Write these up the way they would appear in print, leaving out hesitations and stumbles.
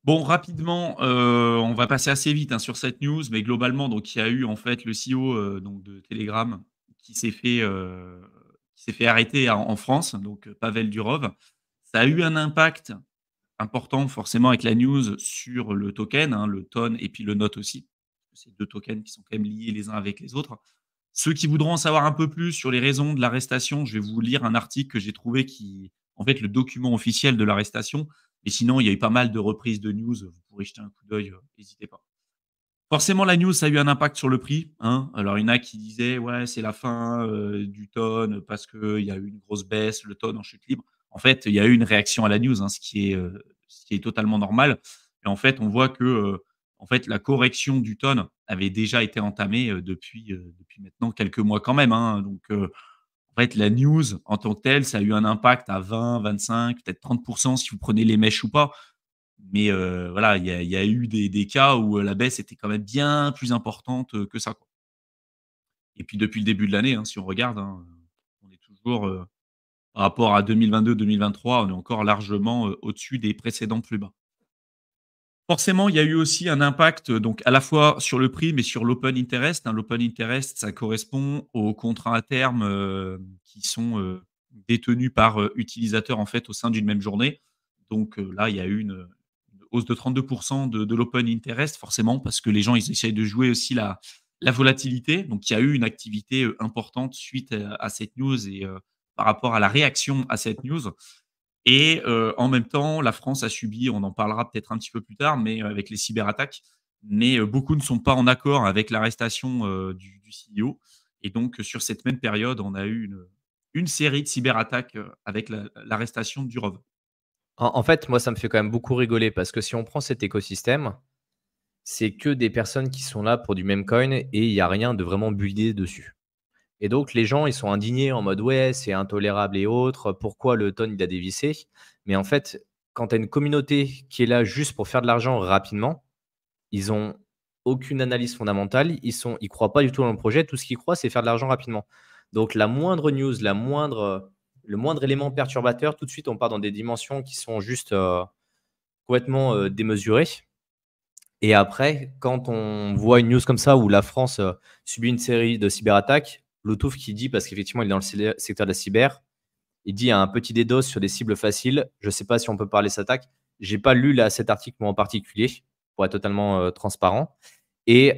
Bon, rapidement, on va passer assez vite, hein, sur cette news, mais globalement, donc il y a eu en fait le CEO, donc de Telegram qui s'est fait arrêter en France, donc Pavel Durov. Ça a eu un impact important forcément avec la news sur le token, hein, le TON et puis le NOT aussi. C'est 2 tokens qui sont quand même liés les uns avec les autres. Ceux qui voudront en savoir un peu plus sur les raisons de l'arrestation, je vais vous lire un article que j'ai trouvé qui en fait, le document officiel de l'arrestation. Et sinon, il y a eu pas mal de reprises de news, vous pourrez jeter un coup d'œil, n'hésitez pas. Forcément, la news, ça a eu un impact sur le prix, hein. Alors, il y en a qui disaient: «Ouais, c'est la fin, du tonne parce qu'il y a eu une grosse baisse, le tonne en chute libre». En fait, il y a eu une réaction à la news, hein, ce qui est totalement normal. Et en fait, on voit que, en fait, la correction du tonne avait déjà été entamée, depuis maintenant quelques mois quand même, hein. Donc, en fait, la news en tant que telle, ça a eu un impact à 20-25, peut-être 30 si vous prenez les mèches ou pas. Mais voilà, il y a eu des cas où, la baisse était quand même bien plus importante, que ça, quoi. Et puis depuis le début de l'année, hein, si on regarde, hein, on est toujours, par rapport à 2022-2023, on est encore largement, au-dessus des précédents plus bas. Forcément, il y a eu aussi un impact, donc à la fois sur le prix, mais sur l'open interest, hein. L'open interest, ça correspond aux contrats à terme, qui sont, détenus par, utilisateurs, en fait, au sein d'une même journée. Donc, là, il y a eu une hausse de 32 de l'open interest, forcément, parce que les gens, ils essayent de jouer aussi la volatilité. Donc il y a eu une activité, importante suite, à cette news et par rapport à la réaction à cette news. Et en même temps, la France a subi, on en parlera peut-être un petit peu plus tard, mais avec les cyberattaques. Mais beaucoup ne sont pas en accord avec l'arrestation, du CEO. Et donc sur cette même période, on a eu une série de cyberattaques, avec l'arrestation de Durov. En fait, moi, ça me fait quand même beaucoup rigoler parce que si on prend cet écosystème, c'est que des personnes qui sont là pour du meme coin et il y a rien de vraiment buildé dessus. Et donc les gens, ils sont indignés en mode: «Ouais, c'est intolérable et autres, pourquoi le Ton il a dévissé?» Mais en fait, quand tu as une communauté qui est là juste pour faire de l'argent rapidement, ils ont aucune analyse fondamentale, ils croient pas du tout dans le projet, tout ce qu'ils croient, c'est faire de l'argent rapidement. Donc la moindre news, le moindre élément perturbateur, tout de suite, on part dans des dimensions qui sont juste, complètement, démesurées. Et après, quand on voit une news comme ça où la France, subit une série de cyberattaques, Loutouf qui dit, parce qu'effectivement il est dans le secteur de la cyber, il dit: «Il y a un petit DDoS sur des cibles faciles». Je ne sais pas si on peut parler de cette attaque. J'ai pas lu là cet article moi en particulier, pour être totalement, transparent. Et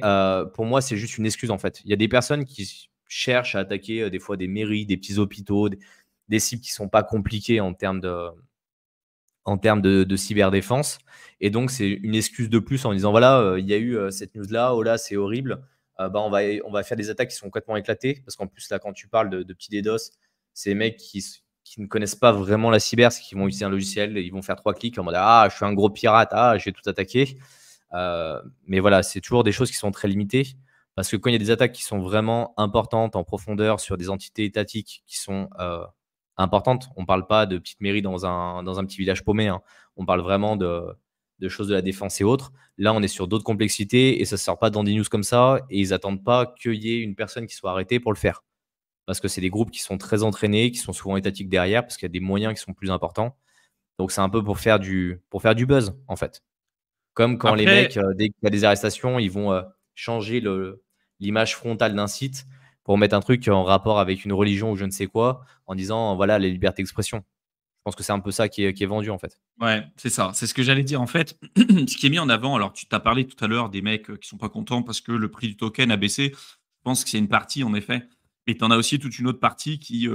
pour moi, c'est juste une excuse en fait. Il y a des personnes qui cherchent à attaquer, des fois des mairies, des petits hôpitaux, des cibles qui sont pas compliquées en termes de cyberdéfense. Et donc, c'est une excuse de plus en disant: «Voilà, il y a eu, cette news-là, oh là, c'est horrible, bah, on va faire des attaques qui sont complètement éclatées». Parce qu'en plus, là, quand tu parles de petits DDoS, c'est des mecs qui ne connaissent pas vraiment la cyber, c'est qu'ils vont utiliser un logiciel et ils vont faire 3 clics en mode: «Ah, je suis un gros pirate, ah, je vais tout attaquer». Mais voilà, c'est toujours des choses qui sont très limitées parce que quand il y a des attaques qui sont vraiment importantes en profondeur sur des entités étatiques qui sont, importantes. On ne parle pas de petites mairies dans un petit village paumé, hein. On parle vraiment de choses de la défense et autres. Là, on est sur d'autres complexités et ça ne sort pas dans des news comme ça et ils attendent pas qu'il y ait une personne qui soit arrêtée pour le faire. Parce que c'est des groupes qui sont très entraînés, qui sont souvent étatiques derrière parce qu'il y a des moyens qui sont plus importants. Donc c'est un peu pour faire du buzz, en fait. Comme quand les Après mecs, dès qu'il y a des arrestations, ils vont, changer l'image frontale d'un site pour mettre un truc en rapport avec une religion ou je ne sais quoi, en disant: «Voilà, les libertés d'expression». Je pense que c'est un peu ça qui est vendu, en fait. ouais, c'est ça, c'est ce que j'allais dire. En fait, ce qui est mis en avant, alors tu t'as parlé tout à l'heure des mecs, qui sont pas contents parce que le prix du token a baissé. Je pense que c'est une partie en effet, mais tu en as aussi toute une autre partie qui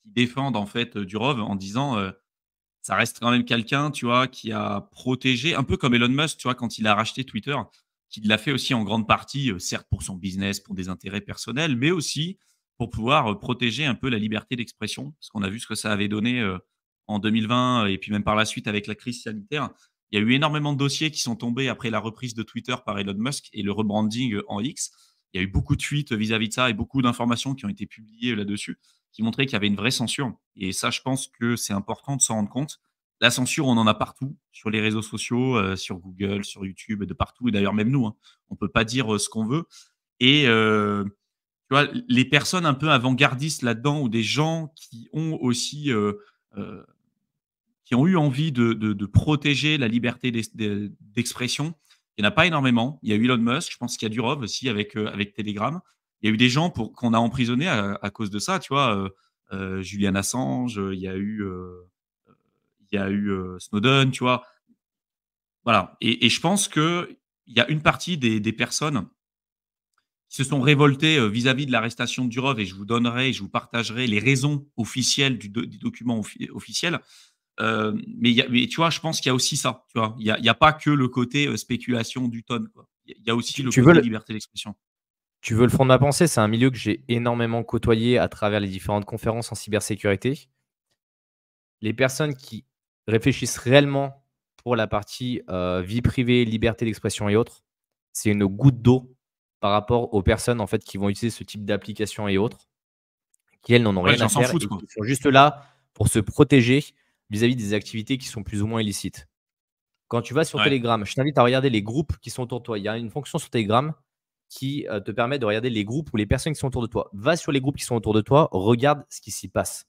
défendent en fait, Durov en disant, ça reste quand même quelqu'un, tu vois, qui a protégé un peu comme Elon Musk, tu vois, quand il a racheté Twitter, qui l'a fait aussi en grande partie, certes pour son business, pour des intérêts personnels, mais aussi pour pouvoir, protéger un peu la liberté d'expression. Parce qu'on a vu ce que ça avait donné, en 2020 et puis même par la suite avec la crise sanitaire. Il y a eu énormément de dossiers qui sont tombés après la reprise de Twitter par Elon Musk et le rebranding, en X. Il y a eu beaucoup de tweets vis-à-vis de ça et beaucoup d'informations qui ont été publiées, là-dessus, qui montraient qu'il y avait une vraie censure. Et ça, je pense que c'est important de s'en rendre compte. La censure, on en a partout, sur les réseaux sociaux, sur Google, sur YouTube, de partout. Et d'ailleurs, même nous, hein, on peut pas dire ce qu'on veut. Et tu vois, les personnes un peu avant-gardistes là-dedans, ou des gens qui ont aussi, heu, qui ont eu envie de protéger la liberté d'expression, il n'y en a pas énormément. Il y a eu Elon Musk, je pense qu'il y a Durov aussi avec Telegram. Il y a eu des gens qu'on a emprisonnés à cause de ça, tu vois. Julian Assange, il y a eu Snowden, tu vois. Voilà. Et je pense qu'il y a une partie des personnes qui se sont révoltées vis-à-vis de l'arrestation de Durov, et je vous partagerai les raisons officielles du document officiel. Mais tu vois, je pense qu'il y a aussi ça, tu vois. Il y a pas que le côté spéculation du tonne, quoi. Il y a aussi Tu, le tu veux côté le, liberté d'expression. tu veux le fond de ma pensée? C'est un milieu que j'ai énormément côtoyé à travers les différentes conférences en cybersécurité. Les personnes qui réfléchissent réellement pour la partie vie privée, liberté d'expression et autres, c'est une goutte d'eau par rapport aux personnes en fait, qui vont utiliser ce type d'application et autres, qui elles n'en ont Ouais, les rien gens à s'en faire foutent, et quoi. qui sont juste là pour se protéger vis-à-vis des activités qui sont plus ou moins illicites. Quand tu vas sur Ouais. Telegram, je t'invite à regarder les groupes qui sont autour de toi. Il y a une fonction sur Telegram qui te permet de regarder les groupes ou les personnes qui sont autour de toi. Va sur les groupes qui sont autour de toi, regarde ce qui s'y passe.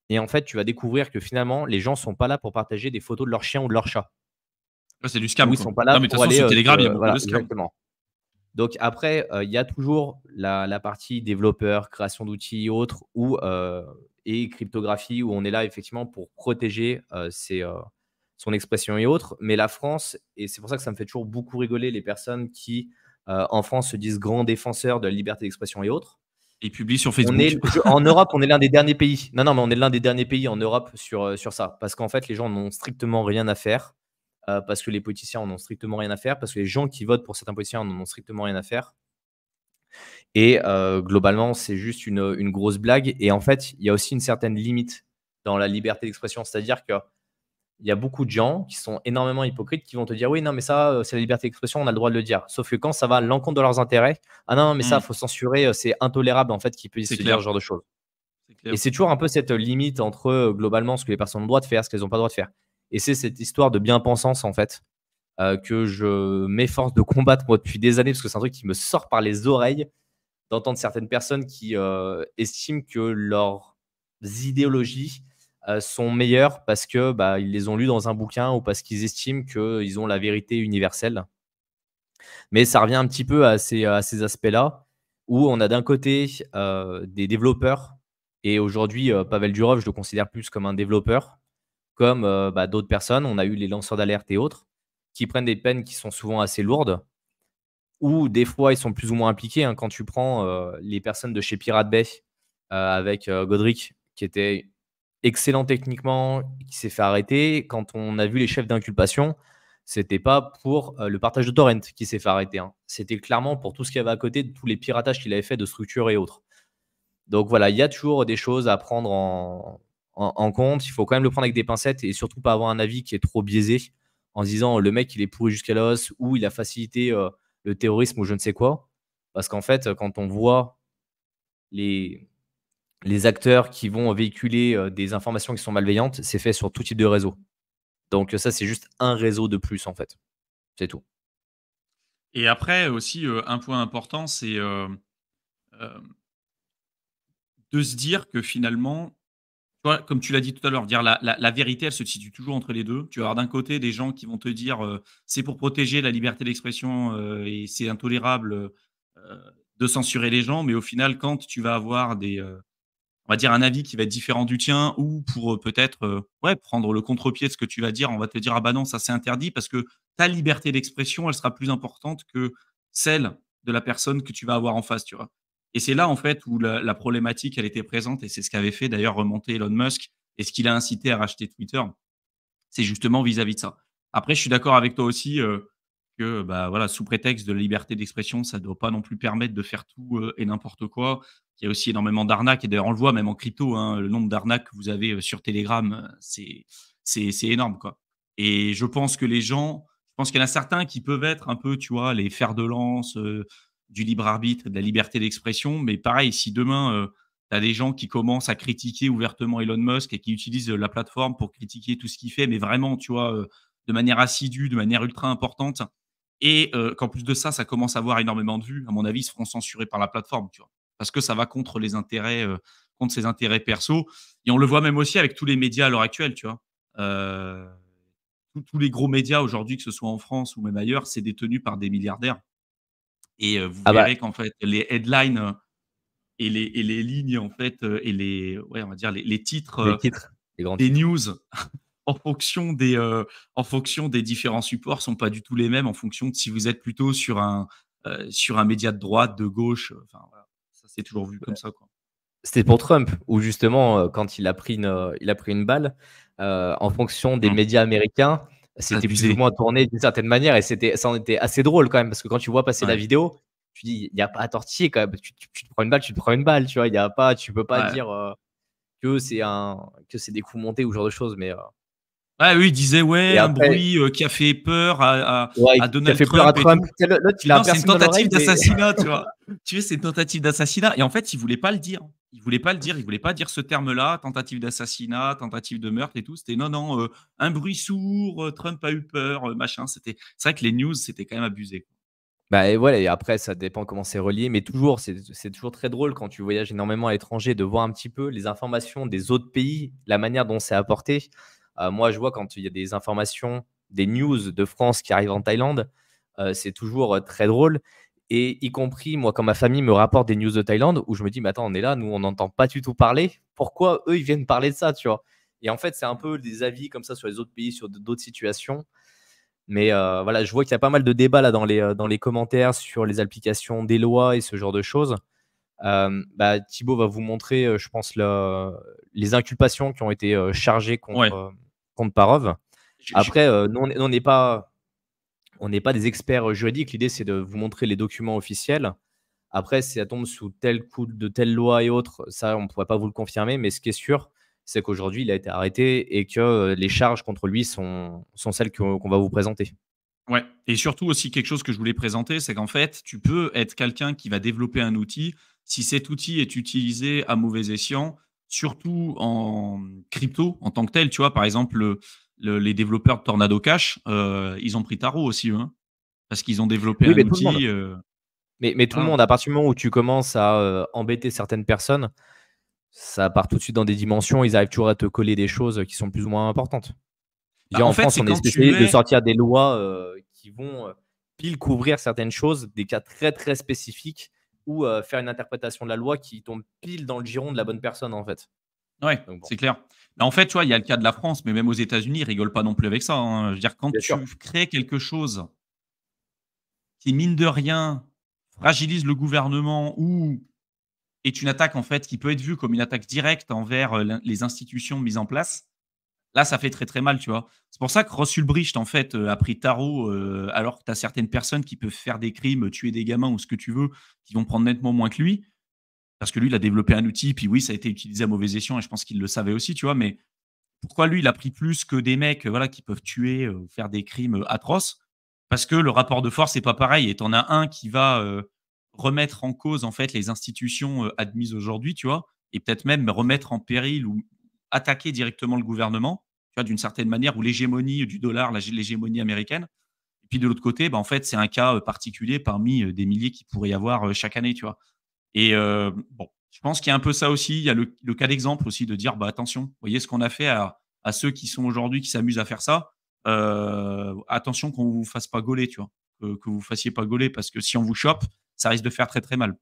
Et en fait, tu vas découvrir que finalement, les gens ne sont pas là pour partager des photos de leur chien ou de leur chat. Ouais, c'est du Ou scam, ils ne quoi. sont pas là Non, mais de toute pour façon, aller sur Telegram, il y a beaucoup voilà, de scams. exactement. Donc après, il y a toujours la partie développeur, création d'outils et autres, et cryptographie, où on est là effectivement pour protéger son expression et autres. Mais la France, et c'est pour ça que ça me fait toujours beaucoup rigoler les personnes qui, en France, se disent grands défenseurs de la liberté d'expression et autres. Et ils publient sur On est, Facebook. en Europe, on est l'un des derniers pays. Non, non, mais on est l'un des derniers pays en Europe sur ça. Parce qu'en fait, les gens n'ont strictement rien à faire. Parce que les politiciens en ont strictement rien à faire. Parce que les gens qui votent pour certains politiciens en ont strictement rien à faire. Et globalement, c'est juste une grosse blague. Et en fait, il y a aussi une certaine limite dans la liberté d'expression. C'est-à-dire qu'il y a beaucoup de gens qui sont énormément hypocrites qui vont te dire: «Oui, non, mais ça, c'est la liberté d'expression, on a le droit de le dire». Sauf que quand ça va à l'encontre de leurs intérêts: «Ah non, mais ça, Mmh. faut censurer, c'est intolérable», en fait, qu'ils puissent C'est se dire clair, ce genre de choses. c'est Et clair. c'est toujours un peu cette limite entre, globalement, ce que les personnes ont le droit de faire, ce qu'elles ont pas le droit de faire. Et c'est cette histoire de bien-pensance, en fait, que je m'efforce de combattre, moi, depuis des années, parce que c'est un truc qui me sort par les oreilles d'entendre certaines personnes qui estiment que leurs idéologies sont meilleures parce que bah, ils les ont lues dans un bouquin ou parce qu'ils estiment qu'ils ont la vérité universelle. Mais ça revient un petit peu à ces aspects-là où on a d'un côté des développeurs, et aujourd'hui, Pavel Durov, je le considère plus comme un développeur, comme bah, d'autres personnes. On a eu les lanceurs d'alerte et autres qui prennent des peines qui sont souvent assez lourdes, ou des fois, ils sont plus ou moins impliqués, hein. Quand tu prends, les personnes de chez Pirate Bay, avec, Godric, qui était excellent techniquement, qui s'est fait arrêter. Quand on a vu les chefs d'inculpation, c'était pas pour, le partage de torrent qu'il s'est fait arrêter, hein. C'était clairement pour tout ce qu'il y avait à côté, de tous les piratages qu'il avait fait de structures et autres. Donc voilà, il y a toujours des choses à prendre en compte. Il faut quand même le prendre avec des pincettes et surtout pas avoir un avis qui est trop biaisé en se disant: «Le mec, il est pourri jusqu'à l'os» ou «Il a facilité, le terrorisme» ou je ne sais quoi. Parce qu'en fait, quand on voit les les acteurs qui vont véhiculer, des informations qui sont malveillantes, c'est fait sur tout type de réseau. Donc ça, c'est juste un réseau de plus, en fait. C'est tout. Et après aussi, un point important, c'est, hem, de se dire que finalement, tu vois, comme tu l'as dit tout à l'heure, dire la vérité, elle se situe toujours entre les 2. Tu vas avoir d'un côté des gens qui vont te dire, «C'est pour protéger la liberté d'expression, et c'est intolérable, de censurer les gens», mais au final, quand tu vas avoir on va dire un avis qui va être différent du tien, ou pour, peut-être, ouais, prendre le contre-pied de ce que tu vas dire, on va te dire: «Ah bah non, ça c'est interdit», parce que ta liberté d'expression, elle sera plus importante que celle de la personne que tu vas avoir en face, tu vois? Et c'est là, en fait, où la problématique, elle était présente, et c'est ce qu'avait fait d'ailleurs remonter Elon Musk, et ce qui l'a incité à racheter Twitter. C'est justement vis-à-vis de ça. Après, je suis d'accord avec toi aussi, que, bah, voilà, sous prétexte de liberté d'expression, ça ne doit pas non plus permettre de faire tout, et n'importe quoi. Il y a aussi énormément d'arnaques, et d'ailleurs, on le voit même en crypto, hein, le nombre d'arnaques que vous avez, sur Telegram, c'est énorme, quoi. Et je pense qu'il y en a certains qui peuvent être un peu, tu vois, les fers de lance, du libre arbitre, de la liberté d'expression. Mais pareil, si demain, tu as des gens qui commencent à critiquer ouvertement Elon Musk et qui utilisent, la plateforme pour critiquer tout ce qu'il fait, mais vraiment, tu vois, de manière assidue, de manière ultra importante, et qu'en plus de ça, ça commence à avoir énormément de vues, à mon avis, ils se feront censurer par la plateforme, tu vois? Parce que ça va contre ses intérêts perso, et on le voit même aussi avec tous les médias à l'heure actuelle, tu vois? Heu, tous les gros médias aujourd'hui, que ce soit en France ou même ailleurs, c'est détenu par des milliardaires et vous Ah bah, verrez qu'en fait, les headlines, et les lignes, en fait, et les ouais, on va dire les titres, les titres, les grands des titres. news en fonction des différents supports sont pas du tout les mêmes en fonction de si vous êtes plutôt sur un média de droite, de gauche, enfin voilà. Ça c'est toujours vu comme ça, quoi. C'était pour Trump où justement, quand il a pris une balle, en fonction des Mmh. médias américains, C'est c'était plus ou abusé. moins tourné d'une certaine manière et ça en était assez drôle quand même parce que quand tu vois passer la Ouais, vidéo, tu dis: «Il y a pas à tortiller quand même, tu te prends une balle, tu te prends une balle», tu vois? Il y a pas tu peux pas ouais. dire, que c'est des coups montés ou ce genre de choses, mais Ouais, oui, il disait: et «Ouais, un après bruit, qui a fait peur à ouais, qui a Donald fait peur à Trump et Trump. tout». Tu sais, l'autre, Je il dis: a «Non, c'est une personne dans l'oreille, tentative mais d'assassinat», tu vois? Tu sais, c'est une tentative d'assassinat et en fait, il voulait pas le dire. Il voulait pas le dire, il voulait pas dire ce terme-là, tentative d'assassinat, tentative de meurtre et tout. C'était: «Non, non, un bruit sourd, Trump a eu peur, machin». C'est vrai que les news, c'était quand même abusé. bah, et voilà et après ça dépend comment c'est relié, mais toujours c'est toujours très drôle quand tu voyages énormément à l'étranger de voir un petit peu les informations des autres pays, la manière dont c'est apporté. Moi, je vois quand il y a des informations, des news de France qui arrivent en Thaïlande, c'est toujours, très drôle et y compris moi quand ma famille me rapporte des news de Thaïlande où je me dis: «Mais attends, on est là, nous on n'entend pas du tout parler. Pourquoi eux, ils viennent parler de ça?» tu vois? Et en fait, c'est un peu des avis comme ça sur les autres pays, sur d'autres situations mais voilà, je vois qu'il y a pas mal de débats là dans les commentaires sur les applications des lois et ce genre de choses. Bah, Thibaut va vous montrer, je pense les inculpations qui ont été, chargées Ouais. contre Parov. J'ai Après, nous on n'est pas des experts, juridiques. L'idée, c'est de vous montrer les documents officiels. Après, si ça tombe sous tel coup de telle loi et autres, ça, on ne pourrait pas vous le confirmer. Mais ce qui est sûr, c'est qu'aujourd'hui, il a été arrêté et que, les charges contre lui sont celles qu'on va vous présenter. Ouais et surtout aussi quelque chose que je voulais présenter, c'est qu'en fait, tu peux être quelqu'un qui va développer un outil. Si cet outil est utilisé à mauvais escient, surtout en crypto en tant que tel, tu vois? Par exemple, les développeurs de Tornado Cash, ils ont pris tarot aussi, eux, hein, parce qu'ils ont développé Oui, un mais tout le monde. outil, Mais tout le voilà. monde, à partir du moment où tu commences à, embêter certaines personnes, ça part tout de suite dans des dimensions, ils arrivent toujours à te coller des choses, qui sont plus ou moins importantes. Je veux Bah, dire, en en fait, France, c'est on est quand tu spécialiste de es sortir des lois, qui vont, pile couvrir certaines choses, des cas très, très spécifiques ou, faire une interprétation de la loi qui tombe pile dans le giron de la bonne personne, en fait. ouais, Donc bon, c'est clair. Bah, en fait, tu vois, il y a le cas de la France, mais même aux États-Unis, ils rigolent pas non plus avec ça, hein. Je veux dire, quand bien sûr. tu crées quelque chose qui, mine de rien, fragilise le gouvernement ou est une attaque en fait qui peut être vue comme une attaque directe envers, les institutions mises en place. Là, ça fait très, très mal, tu vois? C'est pour ça que Ross Ulbricht en fait, a pris tarot, alors que tu as certaines personnes qui peuvent faire des crimes, tuer des gamins ou ce que tu veux, qui vont prendre nettement moins que lui. Parce que lui, il a développé un outil, puis oui, ça a été utilisé à mauvais escient et je pense qu'il le savait aussi, tu vois? Mais pourquoi lui, il a pris plus que des mecs, voilà, qui peuvent tuer, ou faire des crimes, atroces? Parce que le rapport de force est pas pareil et tu en as un qui va, remettre en cause, en fait, les institutions, admises aujourd'hui, tu vois? Et peut-être même remettre en péril ou attaquer directement le gouvernement, tu vois? D'une certaine manière ou l'hégémonie du dollar, l'hégémonie américaine. Et puis de l'autre côté, bah, en fait, c'est un cas, particulier parmi, des milliers qu'il pourrait y avoir, chaque année, tu vois? Et bon, je pense qu'il y a un peu ça aussi. Il y a le cas d'exemple aussi de dire: «Bah, attention, vous voyez ce qu'on a fait à ceux qui sont aujourd'hui qui s'amusent à faire ça, attention qu'on vous fasse pas gauler», tu vois? Que vous fassiez pas gauler parce que si on vous chope, ça risque de faire très, très mal.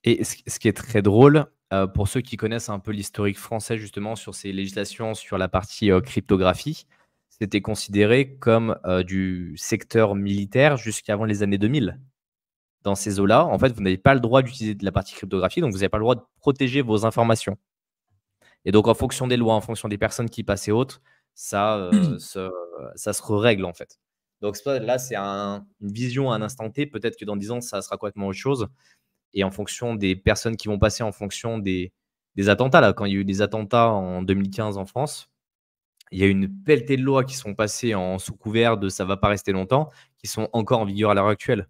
Et ce qui est très drôle, pour ceux qui connaissent un peu l'historique français justement sur ces législations sur la partie, cryptographie, c'était considéré comme, du secteur militaire jusqu'avant les années 2000. Dans ces eaux-là, en fait, vous n'avez pas le droit d'utiliser de la partie cryptographie, donc vous n'avez pas le droit de protéger vos informations et donc en fonction des lois, en fonction des personnes qui passent et autres, ça, ça se règle en fait. Donc c'est pas là, c'est une vision à un instant T, peut-être que dans 10 ans, ça sera complètement autre chose et en fonction des personnes qui vont passer, en fonction des attentats là, quand il y a eu des attentats en 2015 en France, il y a eu une pelletée de lois qui sont passées en sous couvert de «ça va pas rester longtemps», qui sont encore en vigueur à l'heure actuelle.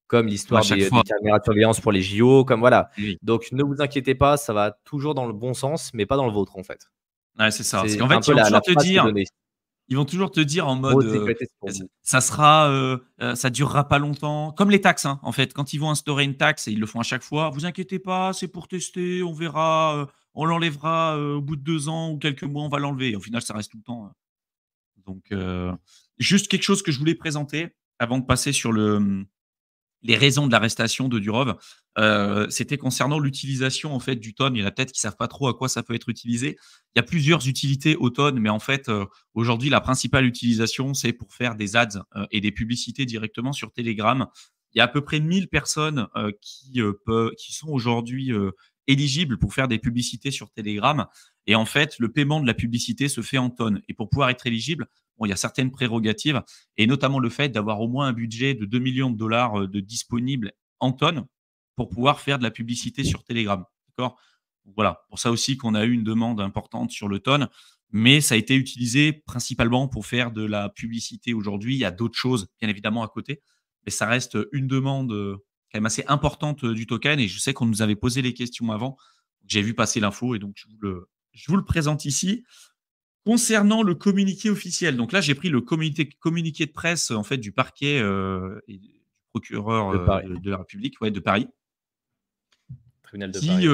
Comme Comme à l'histoire chaque des fois. caméras de surveillance pour les JO, comme voilà. Oui. Donc ne vous inquiétez pas, ça va toujours dans le bon sens, mais pas dans le vôtre, en fait. Ouais, c'est ça. Parce C'est qu'en un fait, peu la phrase qui est donnée. ils vont toujours te dire en mode, Votre sécurité, c'est pour vous. ça sera, ça durera pas longtemps. Comme les taxes, hein, en fait. Quand ils vont instaurer une taxe et ils le font à chaque fois: «Vous inquiétez pas, c'est pour tester, on verra, on l'enlèvera au bout de 2 ans ou quelques mois, on va l'enlever. Et au final, ça reste tout le temps. Donc, juste quelque chose que je voulais présenter avant de passer sur les raisons de l'arrestation de Durov, c'était concernant l'utilisation en fait du Ton. Il y en a peut-être qui savent pas trop à quoi ça peut être utilisé. Il y a plusieurs utilités au Ton, mais en fait, aujourd'hui, la principale utilisation, c'est pour faire des ads et des publicités directement sur Telegram. Il y a à peu près 1000 personnes qui sont aujourd'hui éligibles pour faire des publicités sur Telegram. Et en fait, le paiement de la publicité se fait en tonnes. Et pour pouvoir être éligible, bon, il y a certaines prérogatives et notamment le fait d'avoir au moins un budget de 2 millions de dollars de disponible en tonnes pour pouvoir faire de la publicité sur Telegram. D'accord. Voilà, pour ça aussi qu'on a eu une demande importante sur le tonne, mais ça a été utilisé principalement pour faire de la publicité aujourd'hui. Il y a d'autres choses, bien évidemment, à côté, mais ça reste une demande quand même assez importante du token. Et je sais qu'on nous avait posé les questions avant. J'ai vu passer l'info et donc je vous le présente ici. Concernant le communiqué officiel, donc là, j'ai pris le communiqué de presse, en fait, du parquet, et du procureur, De Paris, de la République, ouais, de Paris, tribunal de qui, Paris.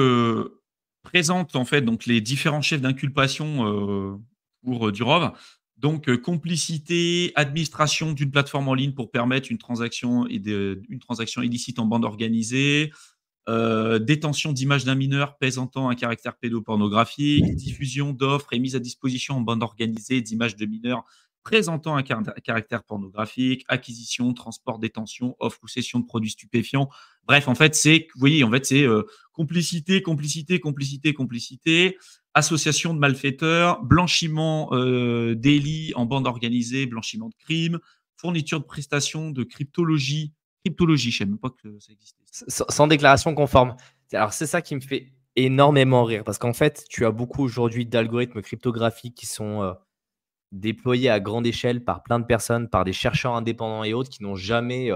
présente, en fait, donc les différents chefs d'inculpation, pour, Durov. Donc, complicité, administration d'une plateforme en ligne pour permettre une transaction illicite en bande organisée, détention d'images d'un mineur présentant un caractère pédopornographique, diffusion d'offres et mise à disposition en bande organisée d'images de mineurs présentant un caractère pornographique, acquisition, transport, détention, offre ou cession de produits stupéfiants. Bref, en fait, vous voyez, en fait, c'est complicité, complicité, complicité, complicité, association de malfaiteurs, blanchiment délits en bande organisée, blanchiment de crimes, fourniture de prestations de cryptologie, je ne savais même pas que ça existait. Sans déclaration conforme. Alors, c'est ça qui me fait énormément rire parce qu'en fait, tu as beaucoup aujourd'hui d'algorithmes cryptographiques qui sont déployés à grande échelle par plein de personnes, par des chercheurs indépendants et autres qui n'ont jamais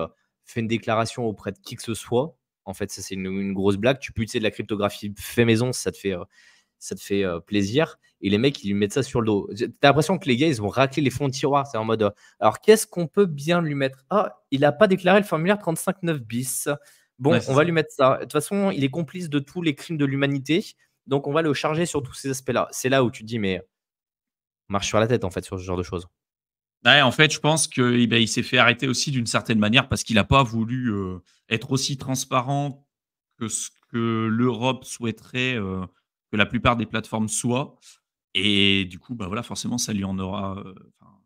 fait une déclaration auprès de qui que ce soit. En fait, ça, c'est une grosse blague. Tu peux utiliser de la cryptographie fait maison si ça te fait plaisir. Et les mecs, ils lui mettent ça sur le dos. Tu as l'impression que les gars, ils ont raclé les fonds de tiroir. C'est en mode alors, qu'est-ce qu'on peut bien lui mettre? Ah, il n'a pas déclaré le formulaire 35.9 bis. Bon, Ouais, c'est on va ça. lui mettre ça. De toute façon, il est complice de tous les crimes de l'humanité. Donc, on va le charger sur tous ces aspects-là. C'est là où tu te dis, mais on marche sur la tête, en fait, sur ce genre de choses. Ouais, en fait, je pense que, eh ben, il s'est fait arrêter aussi d'une certaine manière parce qu'il n'a pas voulu, être aussi transparent que ce que l'Europe souhaiterait, que la plupart des plateformes soient. Et du coup, bah, voilà, forcément, ça lui en aura, enfin,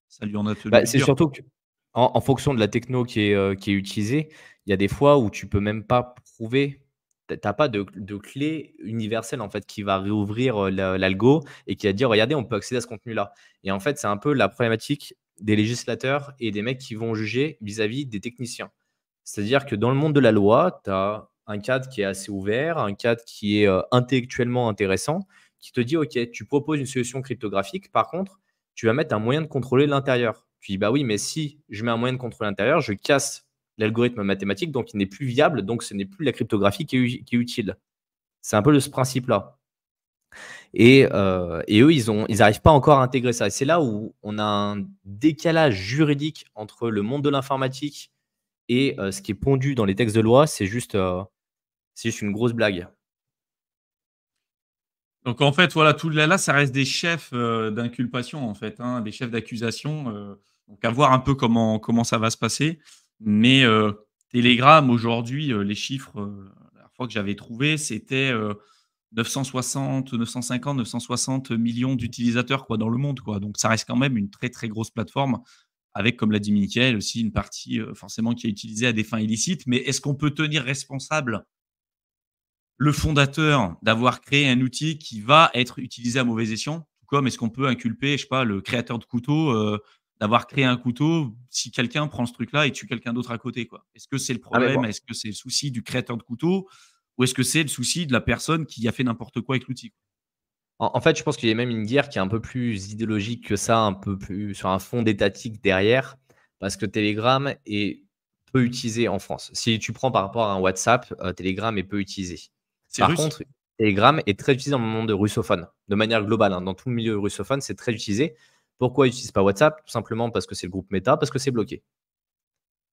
ça lui en a tenu Bah, c'est rigueur, surtout quoi. qu'en fonction de la techno qui est utilisée, il y a des fois où tu peux même pas prouver. Tu as pas de clé universelle, en fait, qui va réouvrir l'algo et qui va dire: «Regardez, on peut accéder à ce contenu-là». Et en fait, c'est un peu la problématique des législateurs et des mecs qui vont juger vis-à-vis des techniciens. C'est-à-dire que dans le monde de la loi, tu as un cadre qui est assez ouvert, un cadre qui est intellectuellement intéressant, qui te dit: «OK, tu proposes une solution cryptographique. Par contre, tu vas mettre un moyen de contrôler l'intérieur». Tu dis: «Bah oui, mais si je mets un moyen de contrôler l'intérieur, je casse l'algorithme mathématique, donc il n'est plus viable, donc ce n'est plus la cryptographie qui est utile». C'est un peu de ce principe-là. Et eux, ils arrivent pas encore à intégrer ça. Et c'est là où on a un décalage juridique entre le monde de l'informatique et ce qui est pondu dans les textes de loi. C'est juste une grosse blague. Donc en fait, voilà, tout là, ça reste des chefs, d'inculpation, en fait, hein, des chefs d'accusation, donc à voir un peu comment ça va se passer. Mais, Telegram aujourd'hui, les chiffres, la dernière fois que j'avais trouvé, c'était, 950 millions d'utilisateurs, quoi, dans le monde, quoi. Donc ça reste quand même une très, très grosse plateforme avec, comme l'a dit Mickaël, aussi une partie, forcément qui est utilisée à des fins illicites. Mais est-ce qu'on peut tenir responsable le fondateur d'avoir créé un outil qui va être utilisé à mauvais escient? Tout comme est-ce qu'on peut inculper, je sais pas, le créateur de couteau, d'avoir créé un couteau si quelqu'un prend ce truc-là et tue quelqu'un d'autre à côté, quoi? Est-ce que c'est le Ah mais problème? bon, Est-ce que c'est le souci du créateur de couteau? Ou est-ce que c'est le souci de la personne qui a fait n'importe quoi avec l'outil? en fait, je pense qu'il y a même une guerre qui est un peu plus idéologique que ça, un peu plus sur un fond d'étatique derrière, parce que Telegram est peu utilisé en France. Si tu prends par rapport à un WhatsApp, Telegram est peu utilisé. C'est Par russe? contre, Telegram est très utilisé dans le monde russophone, de manière globale, hein. Dans tout le milieu russophone, c'est très utilisé. Pourquoi ils n'utilisent pas WhatsApp? Tout simplement parce que c'est le groupe Meta, parce que c'est bloqué.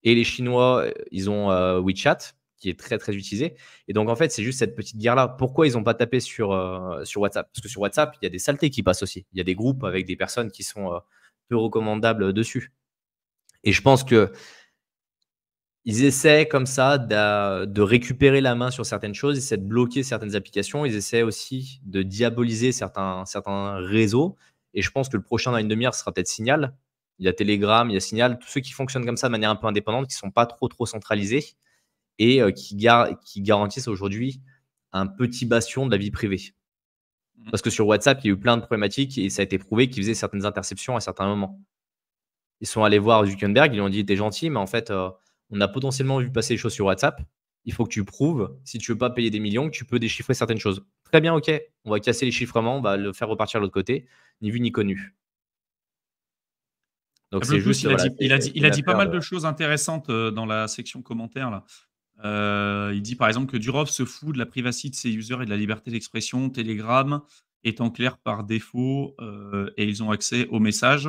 Et les Chinois, ils ont WeChat, qui est très, très utilisé. Et donc, en fait, c'est juste cette petite guerre-là. Pourquoi ils n'ont pas tapé sur WhatsApp? Parce que sur WhatsApp, il y a des saletés qui passent aussi. Il y a des groupes avec des personnes qui sont peu recommandables dessus. Et je pense que ils essaient comme ça de récupérer la main sur certaines choses, ils essaient de bloquer certaines applications, ils essaient aussi de diaboliser certains réseaux. Et je pense que le prochain dans une demi-heure sera peut-être Signal. Il y a Telegram, il y a Signal, tous ceux qui fonctionnent comme ça de manière un peu indépendante, qui ne sont pas trop centralisés et qui garantissent aujourd'hui un petit bastion de la vie privée. Parce que sur WhatsApp, il y a eu plein de problématiques et ça a été prouvé qu'ils faisaient certaines interceptions à certains moments. Ils sont allés voir Zuckerberg, ils lui ont dit: «Tu es gentil, mais en fait, on a potentiellement vu passer les choses sur WhatsApp. Il faut que tu prouves, si tu veux pas payer des millions, que tu peux déchiffrer certaines choses». Très bien, OK, on va casser les chiffrements, on va le faire repartir de l'autre côté, ni vu ni connu. Donc c'est Plus, juste, voilà, c'est il une a dit pas affaire mal de de choses intéressantes dans la section commentaires là. Il dit par exemple que Durov se fout de la privacité de ses users et de la liberté d'expression. Telegram est en clair par défaut et ils ont accès aux messages.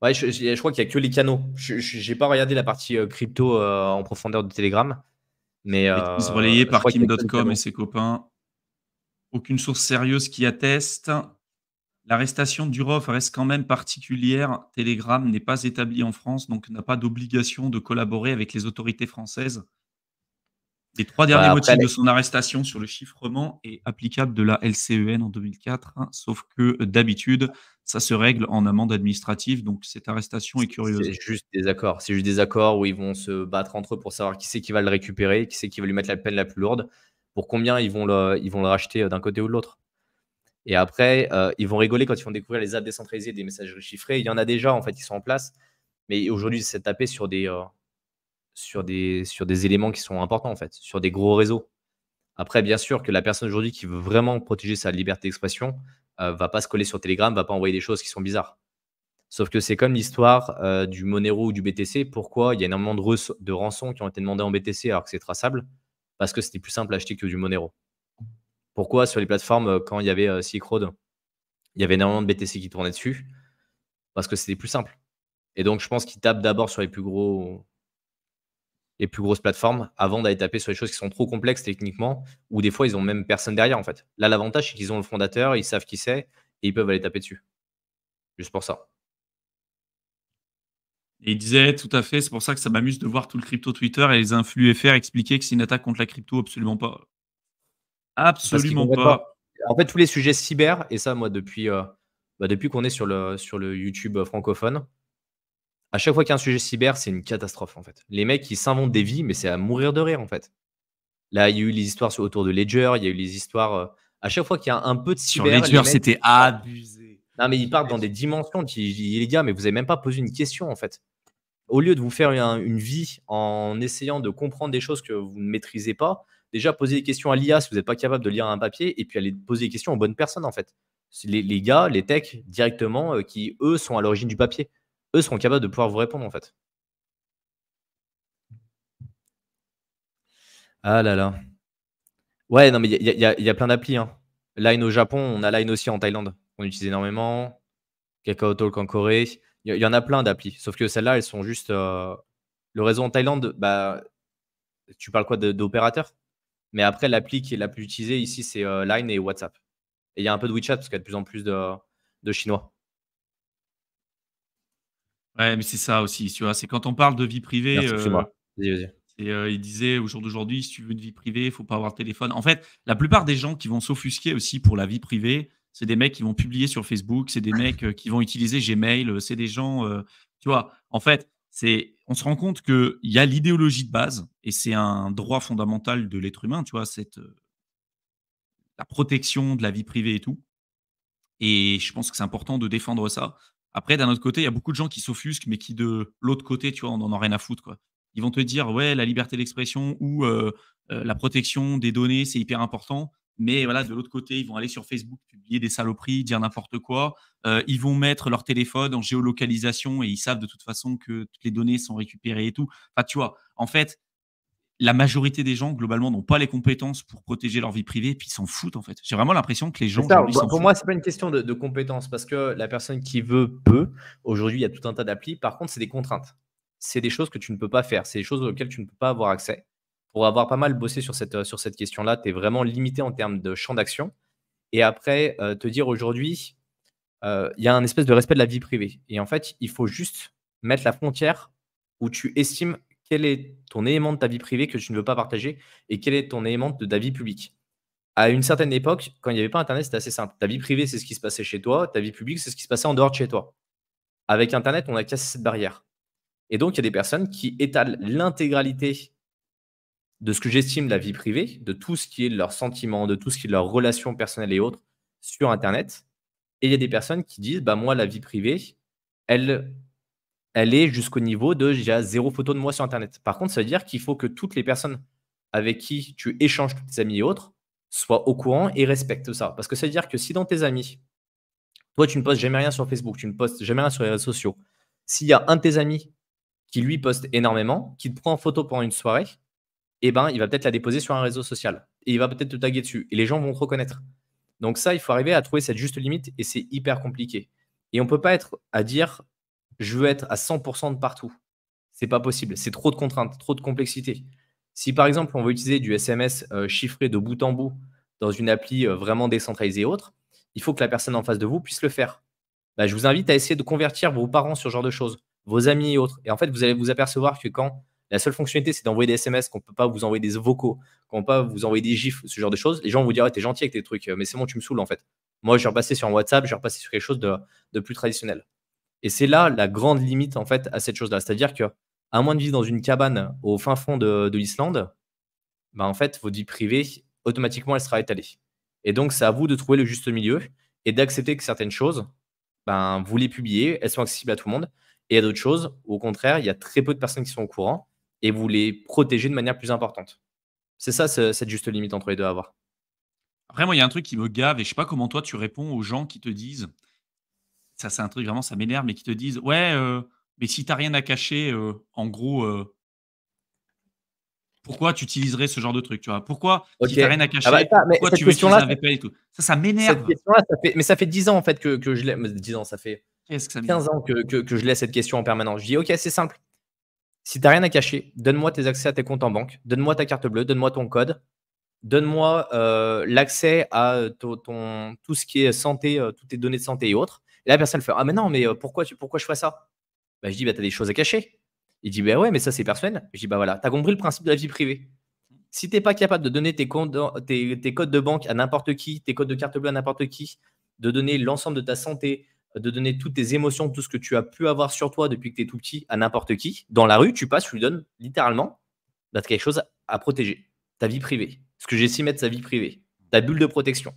ouais, je crois qu'il y a que les canaux. Je n'ai pas regardé la partie, crypto, en profondeur de Telegram, mais Bêtises relayées je par crois qu'il y a que les Kim.com et canaux. ses copains. Aucune source sérieuse qui atteste. L'arrestation de Durov reste quand même particulière. Telegram n'est pas établi en France, donc n'a pas d'obligation de collaborer avec les autorités françaises. Les 3 Ouais, derniers après motifs de son arrestation sur le chiffrement est applicable de la LCEN en 2004, hein, sauf que d'habitude, ça se règle en amende administrative, donc cette arrestation est curieuse. C'est juste des accords où ils vont se battre entre eux pour savoir qui c'est qui va le récupérer, qui c'est qui va lui mettre la peine la plus lourde, pour combien ils vont le racheter, d'un côté ou de l'autre. Et après, ils vont rigoler quand ils vont découvrir les apps décentralisées des messageries chiffrées. Il y en a déjà, en fait, qui sont en place, mais aujourd'hui, c'est tapé sur des éléments qui sont importants, en fait, sur des gros réseaux. Après, bien sûr que la personne aujourd'hui qui veut vraiment protéger sa liberté d'expression, va pas se coller sur Telegram, va pas envoyer des choses qui sont bizarres. Sauf que c'est comme l'histoire, du Monero ou du BTC. Pourquoi il y a énormément de rançons qui ont été demandées en BTC alors que c'est traçable? Parce que c'était plus simple à acheter que du Monero. Pourquoi sur les plateformes, quand il y avait, Silk Road, il y avait énormément de BTC qui tournaient dessus? Parce que c'était plus simple. Et donc je pense qu'ils tapent d'abord sur les plus grosses plateformes avant d'aller taper sur les choses qui sont trop complexes techniquement, ou des fois ils ont même personne derrière en fait. Là, l'avantage, c'est qu'ils ont le fondateur, ils savent qui c'est et ils peuvent aller taper dessus. Juste pour ça. Et il disait tout à fait, c'est pour ça que ça m'amuse de voir tout le crypto Twitter et les influx FR expliquer que c'est une attaque contre la crypto, absolument pas. Parce qu'ils Absolument comprennent pas. pas. En fait, tous les sujets cyber, et ça, moi, depuis qu'on est sur le YouTube francophone, à chaque fois qu'il y a un sujet cyber, c'est une catastrophe, en fait. Les mecs, ils s'inventent des vies, mais c'est à mourir de rire, en fait. Là, il y a eu les histoires autour de Ledger, il y a eu les histoires. À chaque fois qu'il y a un peu de Sur cyber, les Ledger, mecs. c'était abusé. Non, mais ils partent dans des dimensions. Les gars, mais vous n'avez même pas posé une question, en fait. Au lieu de vous faire une vie en essayant de comprendre des choses que vous ne maîtrisez pas, déjà poser des questions à l'IA si vous n'êtes pas capable de lire un papier et puis aller poser des questions aux bonnes personnes, en fait. C'est les gars, les techs, directement, qui, eux, sont à l'origine du papier. Eux seront capables de pouvoir vous répondre, en fait. Ah là là. Ouais, non, mais il y a plein d'applis, hein. Line au Japon, on a Line aussi en Thaïlande, qu'on utilise énormément. KakaoTalk en Corée. Il y en a plein d'applis. Sauf que celles-là, elles sont juste. Le réseau en Thaïlande, bah, tu parles quoi d'opérateurs? Mais après, l'appli qui est la plus utilisée ici, c'est Line et WhatsApp. Et il y a un peu de WeChat parce qu'il y a de plus en plus de Chinois. Ouais, mais c'est ça aussi, tu vois? C'est quand on parle de vie privée, Merci, excuse-moi. Vas-y, vas-y. il disait: «Au jour d'aujourd'hui, si tu veux une vie privée, il faut pas avoir de téléphone». En fait, la plupart des gens qui vont s'offusquer aussi pour la vie privée, c'est des mecs qui vont publier sur Facebook, c'est des mecs, qui vont utiliser Gmail, c'est des gens, tu vois? En fait, on se rend compte qu'il y a l'idéologie de base et c'est un droit fondamental de l'être humain, tu vois? La protection de la vie privée et tout. Et je pense que c'est important de défendre ça. Après, d'un autre côté, il y a beaucoup de gens qui s'offusquent, mais qui de l'autre côté, tu vois, on en a rien à foutre, quoi. Ils vont te dire: «Ouais, la liberté d'expression ou la protection des données, c'est hyper important». Mais voilà, de l'autre côté, ils vont aller sur Facebook publier des saloperies, dire n'importe quoi. Ils vont mettre leur téléphone en géolocalisation et ils savent de toute façon que toutes les données sont récupérées et tout. Enfin, tu vois? En fait, la majorité des gens, globalement, n'ont pas les compétences pour protéger leur vie privée, puis ils s'en foutent, en fait. J'ai vraiment l'impression que les C'est gens ça. aujourd'hui s'en Pour foutent. moi, c'est pas une question de compétence parce que la personne qui veut peut. Aujourd'hui, il y a tout un tas d'applis. Par contre, c'est des contraintes. C'est des choses que tu ne peux pas faire. C'est des choses auxquelles tu ne peux pas avoir accès. pour avoir pas mal bossé sur cette question-là, tu es vraiment limité en termes de champ d'action. Et après, te dire aujourd'hui, il y a un espèce de respect de la vie privée. Et en fait, il faut juste mettre la frontière où tu estimes quel est ton élément de ta vie privée que tu ne veux pas partager et quel est ton élément de ta vie publique. À une certaine époque, quand il n'y avait pas internet, c'était assez simple. Ta vie privée, c'est ce qui se passait chez toi, ta vie publique, c'est ce qui se passait en dehors de chez toi. Avec internet, on a cassé cette barrière. Et donc, il y a des personnes qui étalent l'intégralité de ce que j'estime la vie privée, de tout ce qui est leurs sentiments, de tout ce qui est leurs relations personnelles et autres sur internet. Et il y a des personnes qui disent: «Bah, moi, la vie privée, elle elle est jusqu'au niveau de j'ai 0 photo de moi sur internet». Par contre, ça veut dire qu'il faut que toutes les personnes avec qui tu échanges, tous tes amis et autres, soient au courant et respectent ça. Parce que ça veut dire que si dans tes amis, toi, tu ne postes jamais rien sur Facebook, tu ne postes jamais rien sur les réseaux sociaux, s'il y a un de tes amis qui, lui, poste énormément, qui te prend en photo pendant une soirée, eh ben, il va peut-être la déposer sur un réseau social et il va peut-être te taguer dessus et les gens vont te reconnaître. Donc ça, il faut arriver à trouver cette juste limite et c'est hyper compliqué. Et on ne peut pas être à dire: «Je veux être à 100 de partout». C'est pas possible, c'est trop de contraintes, trop de complexité. Si par exemple, on veut utiliser du SMS, chiffré de bout en bout dans une appli, vraiment décentralisée et autre, il faut que la personne en face de vous puisse le faire. Bah, je vous invite à essayer de convertir vos parents sur ce genre de choses, vos amis et autres. Et en fait, vous allez vous apercevoir que quand la seule fonctionnalité, c'est d'envoyer des SMS, qu'on ne peut pas vous envoyer des vocaux, qu'on ne peut pas vous envoyer des gifs, ce genre de choses, les gens vont vous dire: «Ouais, tu gentil avec tes trucs, mais c'est bon, tu me saoules en fait. Moi, je vais repasser sur un WhatsApp, je vais repasser sur quelque chose de plus traditionnel». Et c'est là la grande limite en fait à cette chose-là. C'est-à-dire que à moins de vivre dans une cabane au fin fond de l'Islande, bah, en fait, votre vie privée, automatiquement, elle sera étalée. Et donc, c'est à vous de trouver le juste milieu et d'accepter que certaines choses, ben, vous les publiez, elles sont accessibles à tout le monde. Et il y a d'autres choses, où, au contraire, il y a très peu de personnes qui sont au courant et vous les protégez de manière plus importante. C'est ça, cette juste limite entre les deux à avoir. Après, moi, il y a un truc qui me gave et je sais pas comment toi tu réponds aux gens qui te disent, ça c'est un truc vraiment ça m'énerve, mais qui te disent: «Ouais, mais si tu as rien à cacher, en gros, pourquoi tu utiliserais ce genre de truc?» Tu vois? Pourquoi, si OK. tu as rien à Ah bah, cacher, ça, mais pourquoi cette tu veux utiliser question-là, un VPN et tout? Ça cette m'énerve. question-là, ça fait 10 ans en fait que je l'ai, 10 ans, ça fait Qu'est-ce que ça m'énerve? 15 ans que je l'ai cette question en permanence. Je dis: «OK, c'est simple. Si tu as rien à cacher, donne-moi tes accès à tes comptes en banque, donne-moi ta carte bleue, donne-moi ton code, donne-moi, l'accès à, tout ce qui est santé, toutes tes données de santé et autres». Et la personne fait: «Ah mais non, mais, pourquoi je ferais ça?» Bah, je dis: «Bah, tu as des choses à cacher». Il dit: «Bah, ouais, mais ça c'est personnel». Je dis: «Bah, voilà, tu as compris le principe de la vie privée. Si tu es pas capable de donner tes codes de banque à n'importe qui, tes codes de carte bleue à n'importe qui, de donner l'ensemble de ta santé, de donner toutes tes émotions, tout ce que tu as pu avoir sur toi depuis que tu es tout petit à n'importe qui, dans la rue, tu passes, tu lui donnes littéralement, bah, tu as quelque chose à protéger, ta vie privée, ce que j'estime être sa vie privée, ta bulle de protection».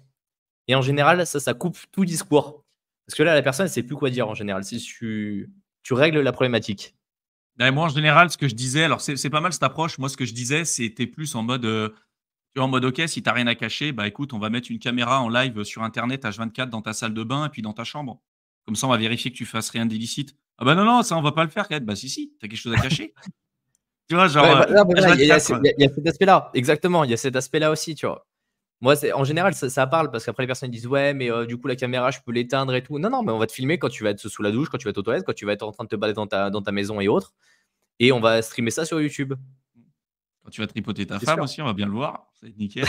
Et en général, ça coupe tout discours. Parce que là, la personne, elle sait plus quoi dire en général. Si tu règles la problématique. Bah, moi, en général, ce que je disais, alors c'est pas mal cette approche. Moi, ce que je disais, c'était plus en mode, tu vois, en mode: «OK, si tu as rien à cacher, bah, écoute, on va mettre une caméra en live sur internet H24 dans ta salle de bain et puis dans ta chambre. Comme ça, on va vérifier que tu fasses rien d'illicite». «Ah bah, non, non, ça, on va pas le faire, Kad». «Bah, si, si, tu as quelque chose à cacher». Tu vois, genre, Ouais, bah, non, mais voilà, H24. il y a cet aspect-là. Exactement, il y a cet aspect-là aussi, tu vois? Moi, c'est en général, ça parle parce qu'après les personnes disent: «Ouais, mais du coup, la caméra, je peux l'éteindre et tout». Non, non, mais on va te filmer quand tu vas être sous la douche, quand tu vas être aux toilettes, quand tu vas être en train de te balader dans ta maison et autres, et on va streamer ça sur YouTube. Quand tu vas tripoter ta C'est femme sûr. aussi, on va bien le voir, ça va être nickel.